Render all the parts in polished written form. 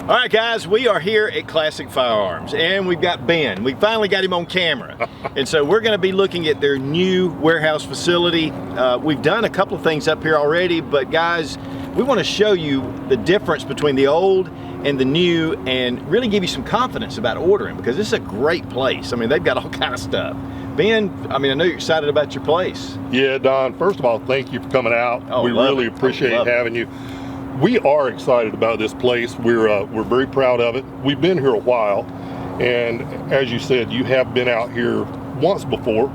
All right, guys, we are here at Classic Firearms, and we've got Ben. We finally got him on camera. And so we're going to be looking at their new warehouse facility. We've done a couple of things up here already, but guys, we want to show you the difference between the old and the new and really give you some confidence about ordering, because this is a great place. I mean, they've got all kind of stuff. Ben, I mean, I know you're excited about your place. Yeah, Don, first of all, thank you for coming out. Oh, we really appreciate having you. We are excited about this place. We're very proud of it. We've been here a while, and as you said, you have been out here once before.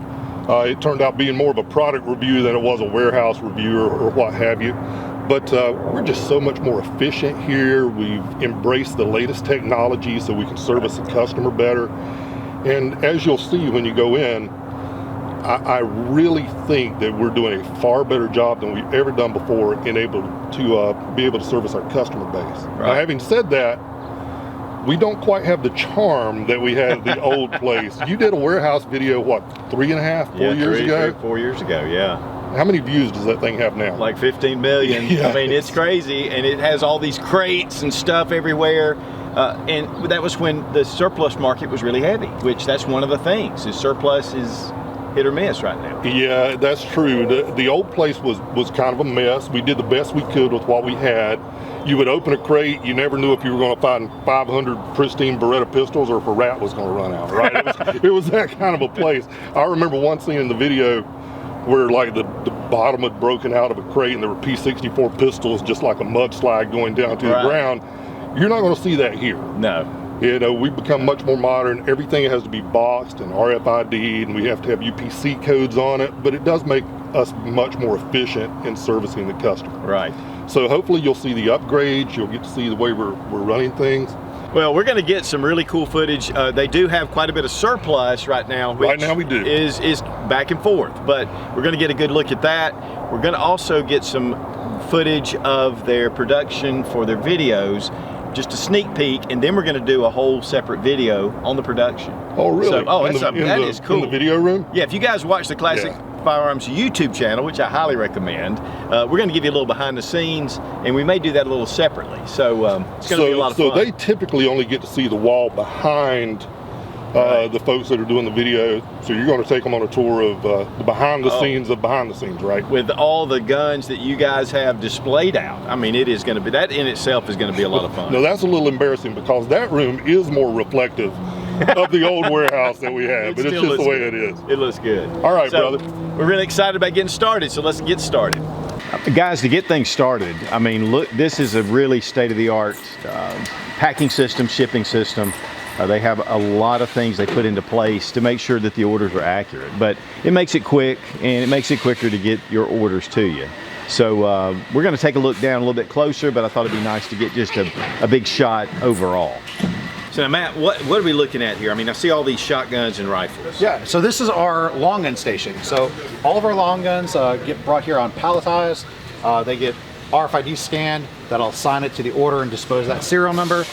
It turned out being more of a product review than it was a warehouse review or what have you. But we're just so much more efficient here. We've embraced the latest technology so we can service the customer better. And as you'll see when you go in, I really think that we're doing a far better job than we've ever done before in able to be able to service our customer base. Right. Now, having said that, we don't quite have the charm that we had at the old place. You did a warehouse video, what, 3.5, 4 years ago? 4 years ago, yeah. How many views does that thing have now? Like 15 million. Yeah. I mean, it's crazy, and it has all these crates and stuff everywhere. And that was when the surplus market was really heavy, which that's one of the things, is surplus is hit or miss right now. Yeah, that's true. The old place was kind of a mess. We did the best we could with what we had. You would open a crate, you never knew if you were going to find 500 pristine Beretta pistols or if a rat was going to run out, right? It was that kind of a place. I remember one scene in the video where like the bottom had broken out of a crate and there were P64 pistols, just like a mudslide going down to the ground. You're not going to see that here. No. You know, we've become much more modern. Everything has to be boxed and RFID'd, and we have to have UPC codes on it, but it does make us much more efficient in servicing the customer. Right. So hopefully you'll see the upgrades, you'll get to see the way we're running things. Well, we're going to get some really cool footage. They do have quite a bit of surplus right now, which right now we do. is back and forth, but we're going to get a good look at that. We're going to also get some footage of their production for their videos, just a sneak peek, and then we're going to do a whole separate video on the production. Oh, really? So, that is cool. In the video room? Yeah, if you guys watch the Classic Firearms YouTube channel, which I highly recommend, we're going to give you a little behind the scenes, and we may do that a little separately. So it's going to be a lot of fun. So they typically only get to see the wall behind the folks that are doing the video. So you're going to take them on a tour of the behind the scenes of behind the scenes, right? With all the guns that you guys have displayed out. I mean, it is going to be, that in itself is going to be a lot of fun. No, that's a little embarrassing because that room is more reflective of the old warehouse that we have, but it's just the way it is. It looks good. All right, brother. We're really excited about getting started, so let's get started. Guys, to get things started, I mean, look, this is a really state-of-the-art packing system, shipping system. They have a lot of things they put into place to make sure that the orders are accurate, but it makes it quick and it makes it quicker to get your orders to you. So we're going to take a look down a little bit closer, but I thought it'd be nice to get just a big shot overall. So now, Matt, what are we looking at here? I mean, I see all these shotguns and rifles. Yeah, so this is our long gun station. So all of our long guns get brought here on palletized. They get RFID scanned. That'll assign it to the order and dispose that serial number.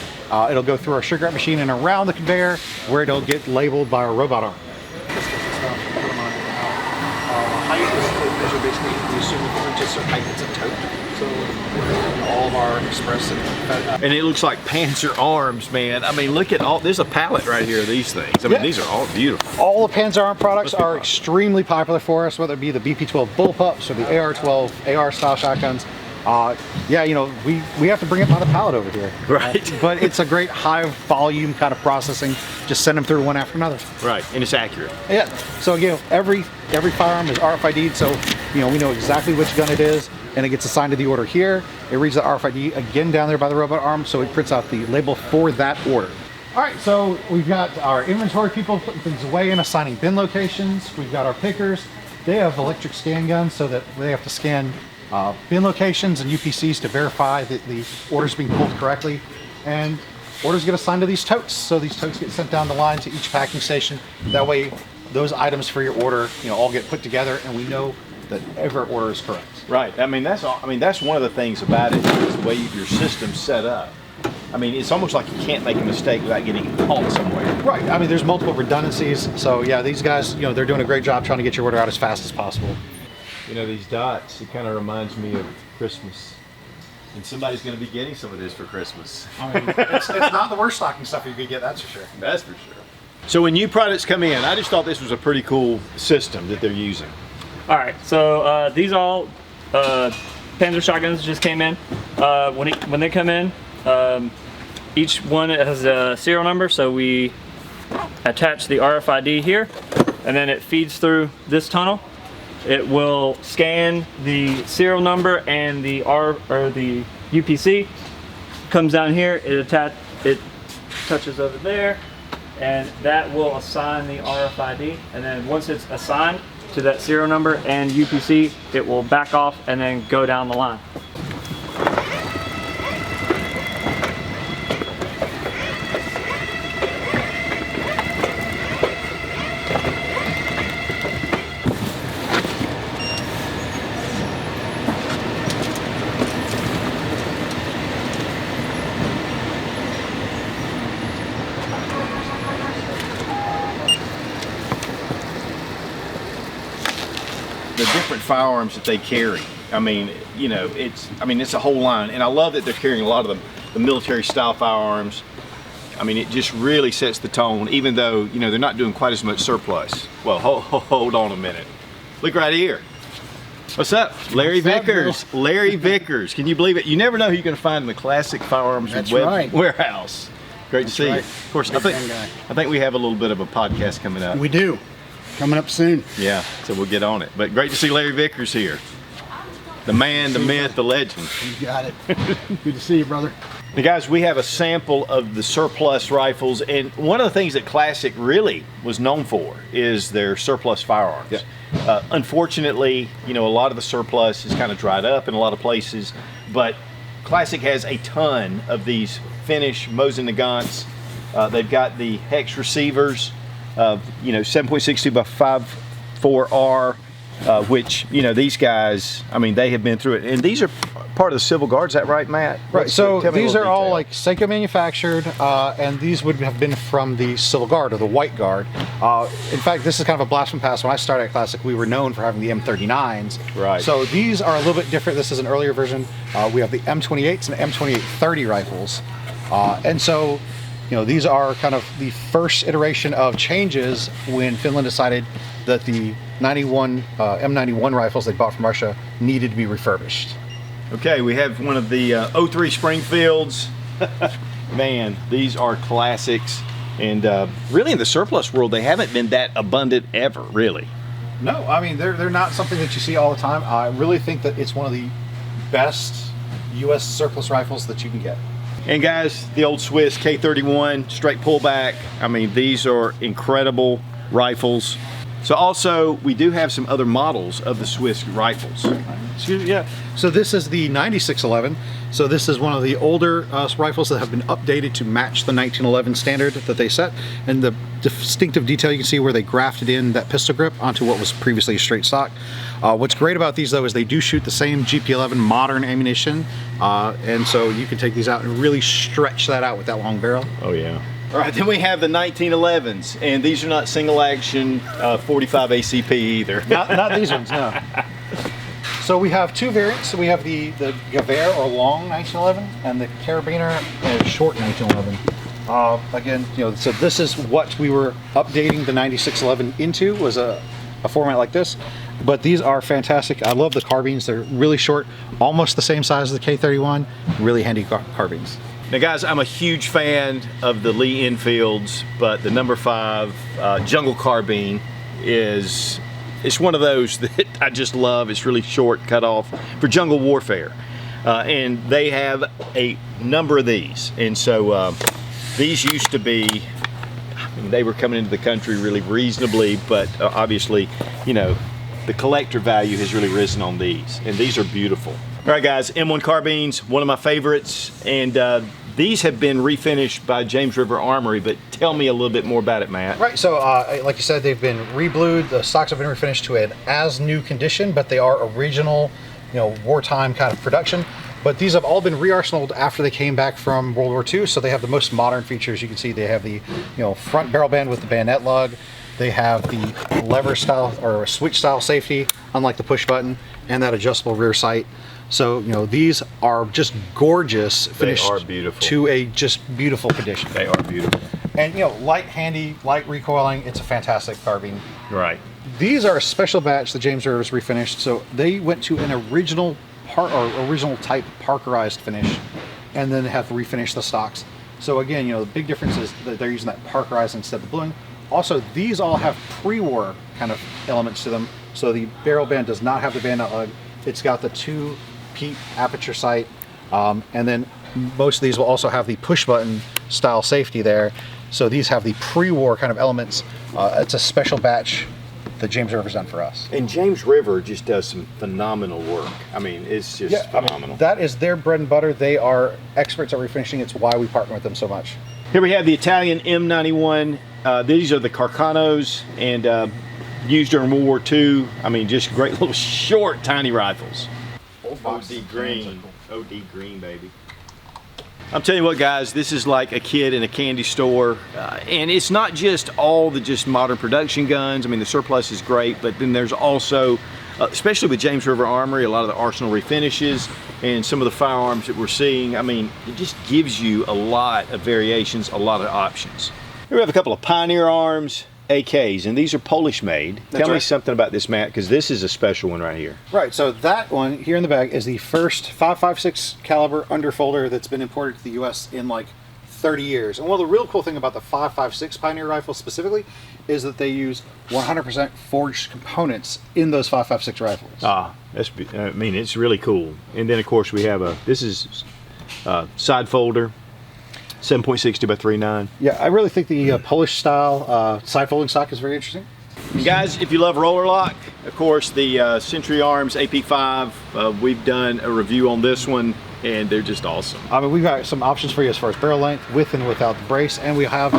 It'll go through our sugar wrap machine and around the conveyor where it'll get labeled by our robot arm. Height is measured basically, we assume according to certain height, it's a tote. So all of our express and it looks like Panzer arms, man. I mean, look at all, there's a pallet right here of these things. I mean, these are all beautiful. All the Panzer arm products are extremely popular for us, whether it be the BP-12 Bullpups or the AR-12 AR style shotguns. Yeah, you know, we have to bring it by the pallet over here. Right. But it's a great high volume kind of processing. Just send them through one after another. Right, and it's accurate. Yeah. So again, every firearm is RFID'd, so you know we know exactly which gun it is, and it gets assigned to the order here. It reads the RFID again down there by the robot arm, so it prints out the label for that order. All right, so we've got our inventory people putting things away and assigning bin locations. We've got our pickers. They have electric scan guns, so that they have to scan bin locations and UPCs to verify that the order's being pulled correctly. And orders get assigned to these totes. So these totes get sent down the line to each packing station. That way, those items for your order, you know, all get put together, and we know that every order is correct. Right. I mean, that's one of the things about it is the way your system's set up. I mean, it's almost like you can't make a mistake without getting caught somewhere. Right. I mean, there's multiple redundancies. So yeah, these guys, you know, they're doing a great job trying to get your order out as fast as possible. You know, these dots, it kind of reminds me of Christmas. And somebody's going to be getting some of this for Christmas. I mean, it's not the worst stocking stuff you could get, that's for sure. That's for sure. So when new products come in, I just thought this was a pretty cool system that they're using. All right, so these all Panzer shotguns just came in. When they come in, each one has a serial number, so we attach the RFID here, and then it feeds through this tunnel. It will scan the serial number and the the UPC. Comes down here, it touches over there, and that will assign the RFID. And then once it's assigned to that serial number and UPC, it will back off and then go down the line. The different firearms that they carry. I mean, you know, it's a whole line, and I love that they're carrying a lot of the military style firearms. I mean, it just really sets the tone, even though, you know, they're not doing quite as much surplus. Well, hold on a minute. Look right here. What's up? Larry Vickers. Larry Vickers. Can you believe it? You never know who you're going to find in the Classic Firearms Warehouse. Great to see you. Of course, I think we have a little bit of a podcast coming up. We do. Coming up soon. Yeah, so we'll get on it. But great to see Larry Vickers here. The man, the myth, the legend. You got it. Good to see you, brother. Now guys, we have a sample of the surplus rifles, and one of the things that Classic really was known for is their surplus firearms. Yeah. Unfortunately, you know, a lot of the surplus is kind of dried up in a lot of places, but Classic has a ton of these finished Mosin Nagants. They've got the hex receivers, you know, 7.62 by 5.4R, which, you know, these guys, I mean, they have been through it. And these are part of the Civil Guard, is that right, Matt? Right, so these are all like Seiko manufactured, and these would have been from the Civil Guard or the White Guard. In fact, this is kind of a blast from the past. When I started at Classic, we were known for having the M39s. Right. So these are a little bit different. This is an earlier version. We have the M28s and M2830 rifles. And so, you know, these are kind of the first iteration of changes when Finland decided that the M91 rifles they bought from Russia needed to be refurbished. Okay, we have one of the 03 Springfields. Man, these are classics. And really in the surplus world, they haven't been that abundant ever, really. No, I mean, they're not something that you see all the time. I really think that it's one of the best U.S. surplus rifles that you can get. And guys, the old Swiss K31 straight pullback. I mean, these are incredible rifles. So also, we do have some other models of the Swiss rifles. Excuse me, yeah. So this is the 9611. So this is one of the older rifles that have been updated to match the 1911 standard that they set. And the distinctive detail you can see where they grafted in that pistol grip onto what was previously a straight stock. What's great about these though is they do shoot the same GP11 modern ammunition. And so you can take these out and really stretch that out with that long barrel. Oh yeah. All right, then we have the 1911s, and these are not single action 45 ACP either. Not these ones, no. So we have two variants. So we have the Gewehr or long 1911 and the Carabiner short 1911. Again, you know, so this is what we were updating the 9611 into, was a format like this. But these are fantastic. I love the carbines. They're really short, almost the same size as the K31. Really handy carbines. Now guys, I'm a huge fan of the Lee Enfields, but the number 5 Jungle Carbine it's one of those that I just love. It's really short, cut off for jungle warfare. And they have a number of these. And so these used to be, I mean, they were coming into the country really reasonably, but obviously, you know, the collector value has really risen on these. And these are beautiful. All right guys, M1 carbines, one of my favorites. And these have been refinished by James River Armory, but tell me a little bit more about it, Matt. Right, so like you said, they've been reblued. The stocks have been refinished to an as-new condition, but they are original, you know, wartime kind of production. But these have all been re-arsenaled after they came back from World War II, so they have the most modern features. You can see they have the, you know, front barrel band with the bayonet lug. They have the lever style or switch style safety, unlike the push button, and that adjustable rear sight. So, you know, these are just gorgeous, finished are beautiful. to a just beautiful condition. They are beautiful. And, you know, light, handy, light recoiling. It's a fantastic carbine. Right. These are a special batch that James Rivers refinished. So they went to an original original type parkerized finish, and then they have to refinish the stocks. So again, you know, the big difference is that they're using that parkerized instead of the bluing. Also, these all have pre-war kind of elements to them. So the barrel band does not have the bayonet lug. It's got the 2 peep aperture sight, and then most of these will also have the push button style safety there. So these have the pre-war kind of elements. It's a special batch that James River's done for us. And James River just does some phenomenal work. I mean, it's just phenomenal. I mean, that is their bread and butter. They are experts at refinishing. It's why we partner with them so much. Here we have the Italian M91. These are the Carcanos, and used during World War II. I mean, just great little short, tiny rifles. OD green. OD green, baby. I'm telling you what, guys, this is like a kid in a candy store. And it's not just all the just modern production guns. I mean, the surplus is great, but then there's also, especially with James River Armory, a lot of the arsenal refinishes and some of the firearms that we're seeing. I mean, it just gives you a lot of variations, a lot of options. Here we have a couple of Pioneer Arms AKs, and these are Polish made. Tell me something about this, Matt, because this is a special one right here. Right, so that one here in the bag is the first 5.56 caliber underfolder that's been imported to the US in like 30 years. And one of the real cool thing about the 5.56 Pioneer rifle specifically is that they use 100% forged components in those 5.56 rifles. Ah, I mean, it's really cool. And then of course we have this is side folder. 7.62 by 3.9. Yeah, I really think the Polish style side folding stock is very interesting. And guys, if you love roller lock, of course the Century Arms AP5, we've done a review on this one, and they're just awesome. I mean, we've got some options for you as far as barrel length, with and without the brace, and we have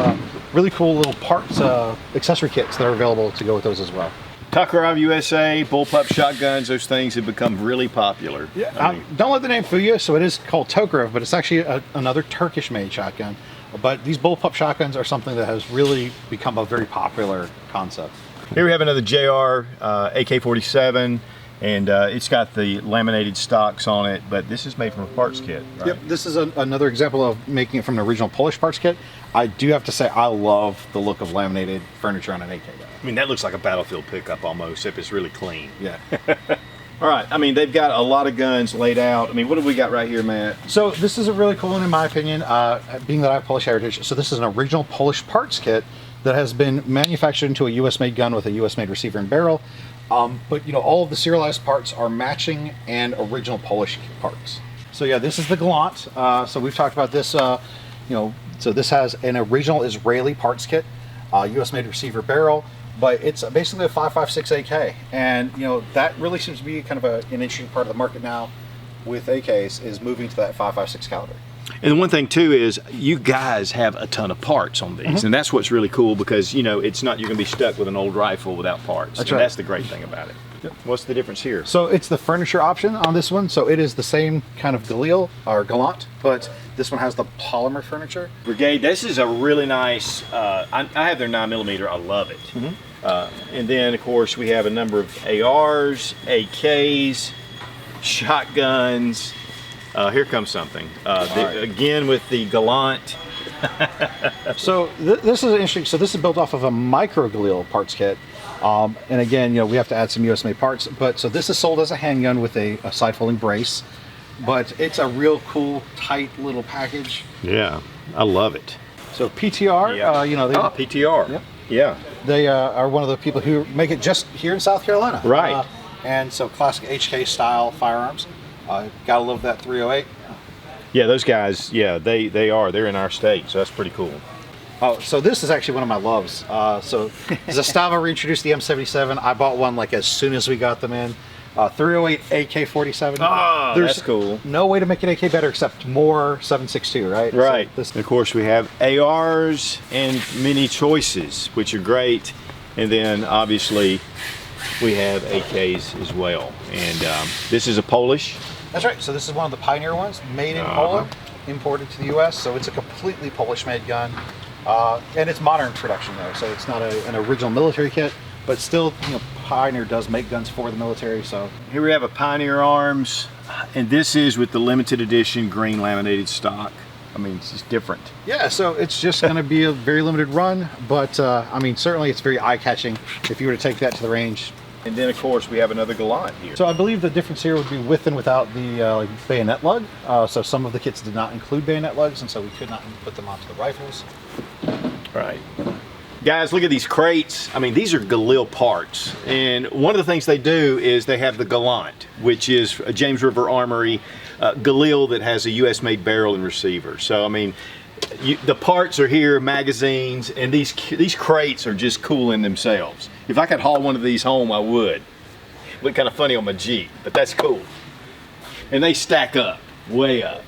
really cool little parts, accessory kits that are available to go with those as well. Fiocchi USA, Bullpup Shotguns, those things have become really popular. Yeah, I mean, don't let the name fool you. So it is called Tokarev, but it's actually another Turkish-made shotgun. But these Bullpup shotguns are something that has really become a very popular concept. here we have another JR AK-47, and it's got the laminated stocks on it, but this is made from a parts kit, right? Yep, this is another example of making it from an original Polish parts kit. I do have to say, I love the look of laminated furniture on an AK gun. I mean, that looks like a battlefield pickup almost, if it's really clean. Yeah. All right, I mean, they've got a lot of guns laid out. I mean, what have we got right here, Matt? So this is a really cool one in my opinion, being that I have Polish heritage. So this is an original Polish parts kit that has been manufactured into a US made gun with a US made receiver and barrel. But you know, all of the serialized parts are matching and original Polish parts. So yeah, this is the Gallant. So we've talked about this, you know, so this has an original Israeli parts kit, US made receiver barrel, but it's basically a 5.56 AK. And you know, that really seems to be kind of an interesting part of the market now with AKs, is moving to that 5.56 caliber. And the one thing too is you guys have a ton of parts on these, and that's what's really cool, because you know, it's not, you're gonna be stuck with an old rifle without parts. That's and right. That's the great thing about it. Yep. What's the difference here? So it's the furniture option on this one. So it is the same kind of Gallant, but this one has the polymer furniture. Brigade, this is a really nice, I have their 9mm, I love it. And then of course we have a number of ARs, AKs, shotguns. Here comes something. Again with the Gallant. So this is interesting. So this is built off of a micro Galil parts kit. And again, you know, we have to add some US made parts, but so this is sold as a handgun with a side folding brace, but it's a real cool, tight little package. Yeah, I love it. So PTR, you know, they, PTR. Yep. Yeah. They are one of the people who make it just here in South Carolina. Right. And so classic HK style firearms. Gotta love that 308. Yeah, those guys, yeah, they're in our state, so that's pretty cool. Oh, so this is actually one of my loves. So Zastava Reintroduced the M77. I bought one like as soon as we got them in. 308 AK-47. Ah, There's that's cool. no way to make an AK better except more 7.62, right? Right. So this, and of course, we have ARs and many choices, which are great. And then obviously, we have AKs as well. And this is a Polish. that's right. So this is one of the Pioneer ones, made in Poland, imported to the U.S. So it's a completely Polish-made gun. And it's modern production though, so it's not an original military kit, but still, you know, Pioneer does make guns for the military, so. Here we have a Pioneer Arms, and this is with the limited edition green laminated stock. I mean, it's just different. Yeah, so it's just going to be a very limited run, but I mean, certainly it's very eye-catching if you were to take that to the range. And then, of course, we have another Gallant here. So I believe the difference here would be with and without the like bayonet lug. So some of the kits did not include bayonet lugs, and so we could not put them onto the rifles. Right. Guys, look at these crates. I mean, these are Galil parts. And one of the things they do is they have the Gallant, which is a James River Armory Galil that has a US-made barrel and receiver. So, I mean, the parts are here, magazines, and these crates are just cool in themselves. If I could haul one of these home, I would. Look kind of funny on my Jeep, but that's cool. And they stack up, way up.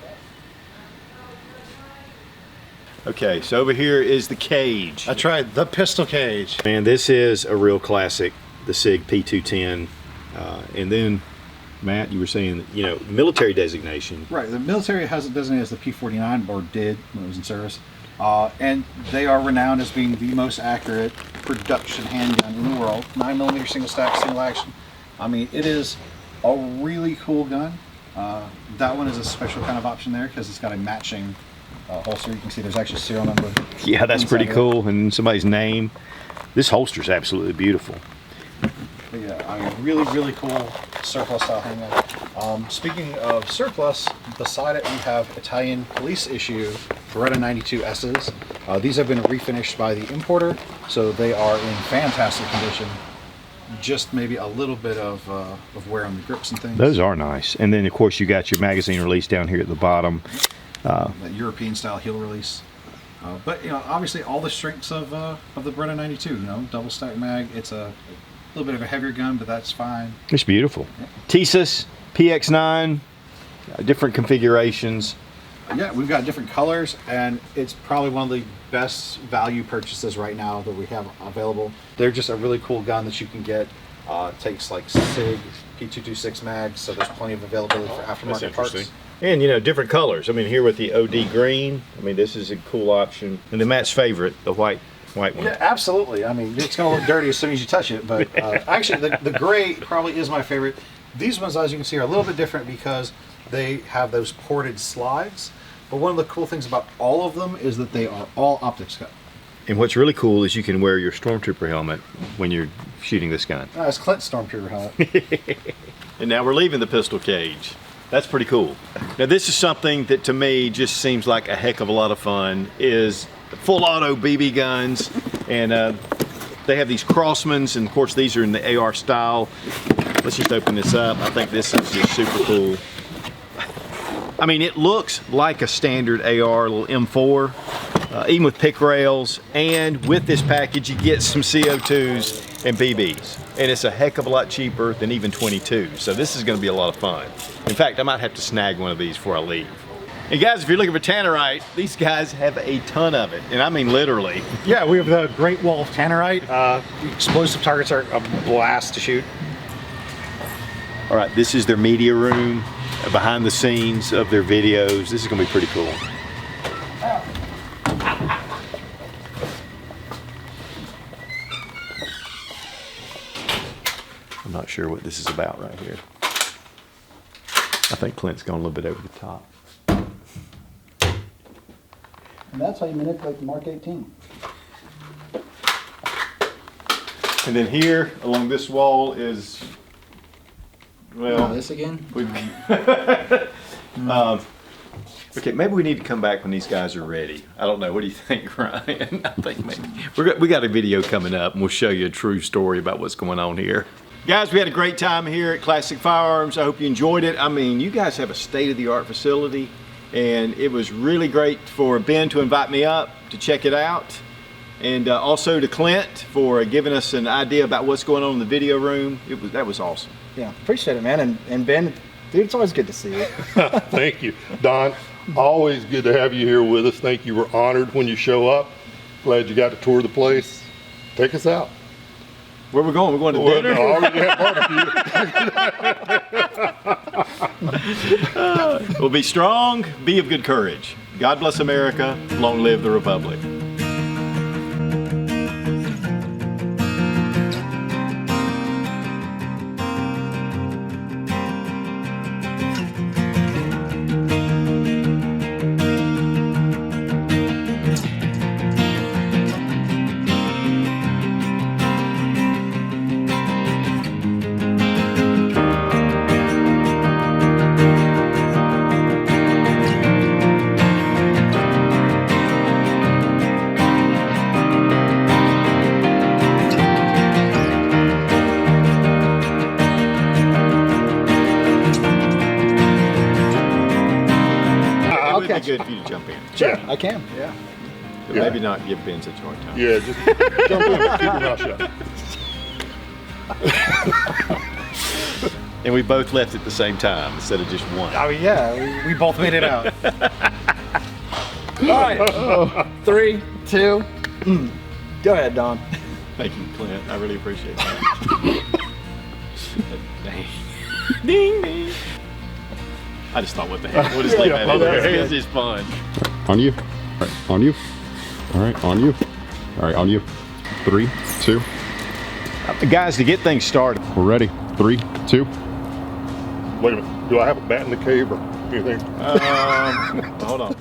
Okay, so over here is the cage. That's right, the pistol cage. Man, this is a real classic, the SIG P210. And then, Matt, you were saying, you know, military designation. Right, the military has it designated as the P49, or did when it was in service. And they are renowned as being the most accurate production handgun in the world. 9mm single stack, single action. I mean, it is a really cool gun. That one is a special kind of option there because it's got a matching holster. You can see there's actually a serial number. Yeah, that's pretty cool. And somebody's name. This holster's absolutely beautiful. But yeah, I mean, really, really cool surplus style handgun. Speaking of surplus, beside it we have Italian police issue Beretta 92Ss. These have been refinished by the importer, so they are in fantastic condition. Just maybe a little bit of wear on the grips and things. Those are nice. And then, of course, you got your magazine release down here at the bottom. That European style heel release. But, you know, obviously all the strengths of the Beretta 92, you know, double stack mag. It's a little bit of a heavier gun, but that's fine. It's beautiful. Yeah. Tesus Px9, different configurations. Yeah, we've got different colors, and it's probably one of the best value purchases right now that we have available. They're just a really cool gun that you can get. It takes like SIG P226 mags, so there's plenty of availability for aftermarket parts. And, you know, different colors. I mean, here with the OD green, I mean, this is a cool option. And then Matt's favorite, the white one. Yeah, absolutely. I mean, it's going to look dirty as soon as you touch it, but actually the gray probably is my favorite. These ones, as you can see, are a little bit different because they have those ported slides. But one of the cool things about all of them is that they are all optics cut. And what's really cool is you can wear your Stormtrooper helmet when you're shooting this gun. It's Clint's Stormtrooper helmet. And now we're leaving the pistol cage. That's pretty cool. Now this is something that to me just seems like a heck of a lot of fun, is full auto BB guns. And they have these Crossmans, and of course these are in the AR style. Let's just open this up. I think this is just super cool. I mean, it looks like a standard AR, little M4, even with pick rails. And with this package, you get some CO2s and BBs. And it's a heck of a lot cheaper than even 22. So this is gonna be a lot of fun. In fact, I might have to snag one of these before I leave. And guys, if you're looking for tannerite, these guys have a ton of it. And I mean, literally. Yeah, we have the Great Wall of Tannerite. Explosive targets are a blast to shoot. All right, this is their media room, behind the scenes of their videos. This is gonna be pretty cool. I'm not sure what this is about right here. I think Clint's gone a little bit over the top. And that's how you manipulate the Mark 18. And then here, along this wall is, well, this again? okay, maybe we need to come back when these guys are ready. I don't know. What do you think, Ryan? I think maybe we got a video coming up, and we'll show you a true story about what's going on here. Guys, we had a great time here at Classic Firearms. I hope you enjoyed it. I mean, you guys have a state-of-the-art facility, and it was really great for Ben to invite me up to check it out. And also to Clint for giving us an idea about what's going on in the video room. That was awesome. Yeah, appreciate it, man. And Ben, dude, it's always good to see you. Thank you. Don, always good to have you here with us. Thank you. We're honored when you show up. Glad you got to tour the place. Take us out. Where we going? We're going to dinner? Already had barbecue. We'll be strong, be of good courage. God bless America. Long live the Republic. good for you to jump in. Sure, I can. Yeah. But maybe not give Ben such a hard time. Yeah, just jump in, keep your mouth shut. And we both left at the same time instead of just one. I mean, yeah, we both made it out. All right. 3, 2. Go ahead, Don. Thank you, Clint. I really appreciate that. Dang. Ding, ding. I just thought, what the heck? We'll just leave that in there. It's just fun. On you. All right, on you. All right, on you. All right, on you. 3, 2. Guys, to get things started, We're ready. 3, 2. Wait a minute. Do I have a bat in the cave or anything? hold on.